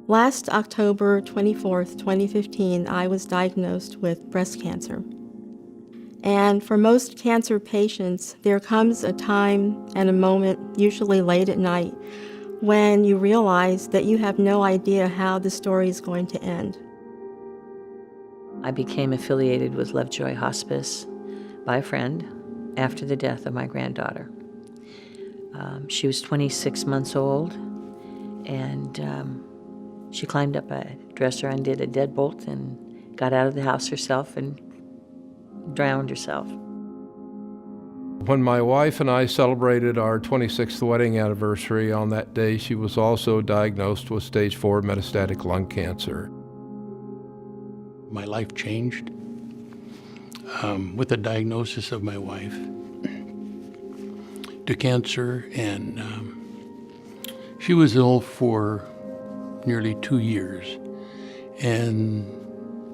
Last October 24th, 2015, I was diagnosed with breast cancer. And for most cancer patients, there comes a time and a moment, usually late at night, when you realize that you have no idea how the story is going to end. I became affiliated with Lovejoy Hospice by a friend after the death of my granddaughter. She was 26 months old, and she climbed up a dresser, undid a deadbolt, and got out of the house herself and drowned herself. When my wife and I celebrated our 26th wedding anniversary, on that day she was also diagnosed with stage 4 metastatic lung cancer. My life changed with the diagnosis of my wife to cancer, and she was ill for nearly 2 years. And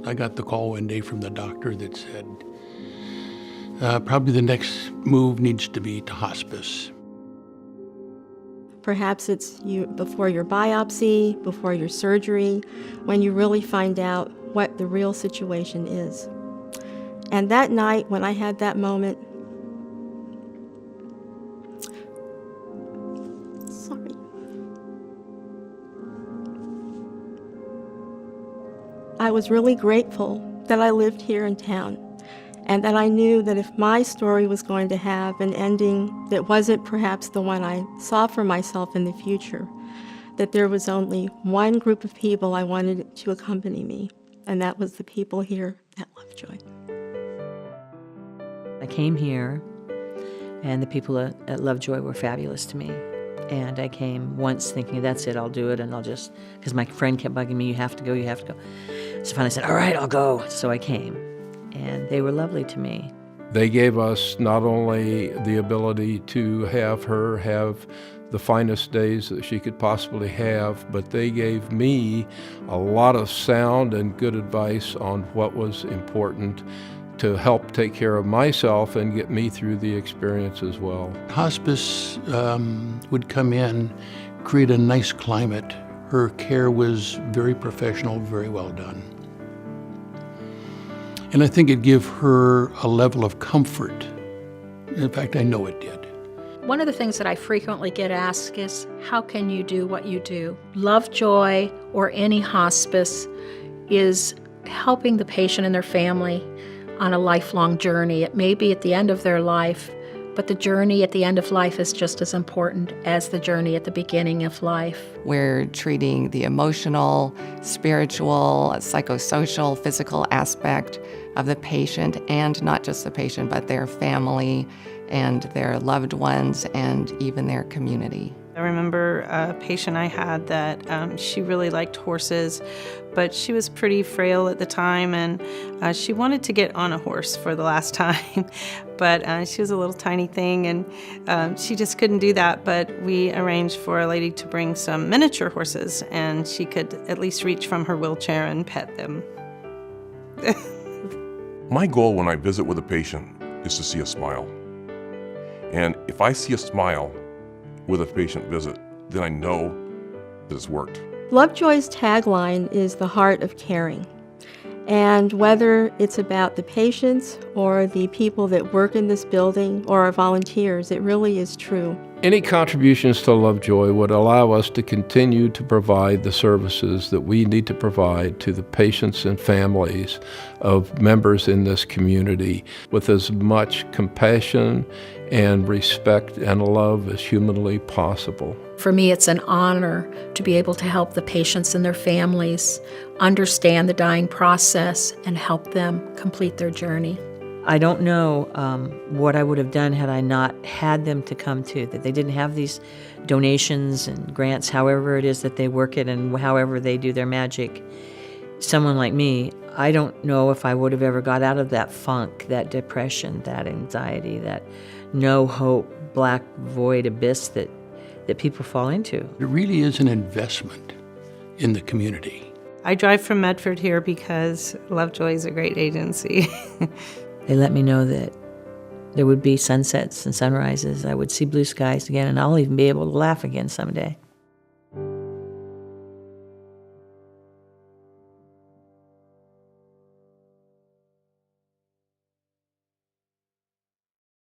I got the call one day from the doctor that said, probably the next move needs to be to hospice. Perhaps it's before your biopsy, before your surgery, when you really find out what the real situation is. And that night, when I had that moment, I was really grateful that I lived here in town, and that I knew that if my story was going to have an ending that wasn't perhaps the one I saw for myself in the future, that there was only one group of people I wanted to accompany me, and that was the people here at Lovejoy. I came here, and the people at Lovejoy were fabulous to me. And I came once thinking, that's it, I'll do it, and because my friend kept bugging me, you have to go, you have to go. So finally I said, all right, I'll go. So I came, and they were lovely to me. They gave us not only the ability to have her have the finest days that she could possibly have, but they gave me a lot of sound and good advice on what was important to help take care of myself and get me through the experience as well. Hospice would come in, create a nice climate. Her care was very professional, very well done. And I think it gave her a level of comfort. In fact, I know it did. One of the things that I frequently get asked is, how can you do what you do? Lovejoy or any hospice is helping the patient and their family on a lifelong journey. It may be at the end of their life, but the journey at the end of life is just as important as the journey at the beginning of life. We're treating the emotional, spiritual, psychosocial, physical aspect of the patient, and not just the patient, but their family and their loved ones and even their community. I remember a patient I had that she really liked horses, but she was pretty frail at the time, and she wanted to get on a horse for the last time, but she was a little tiny thing, and she just couldn't do that. But we arranged for a lady to bring some miniature horses, and she could at least reach from her wheelchair and pet them. My goal when I visit with a patient is to see a smile. And if I see a smile with a patient visit, then I know that it's worked. Lovejoy's tagline is the heart of caring. And whether it's about the patients or the people that work in this building or our volunteers, it really is true. Any contributions to Lovejoy would allow us to continue to provide the services that we need to provide to the patients and families of members in this community with as much compassion and respect and love as humanly possible. For me, it's an honor to be able to help the patients and their families understand the dying process and help them complete their journey. I don't know what I would have done had I not had them to come to, that they didn't have these donations and grants, however it is that they work it and however they do their magic. Someone like me, I don't know if I would have ever got out of that funk, that depression, that anxiety, that no hope, black void abyss that people fall into. It really is an investment in the community. I drive from Medford here because Lovejoy is a great agency. They let me know that there would be sunsets and sunrises. I would see blue skies again, and I'll even be able to laugh again someday.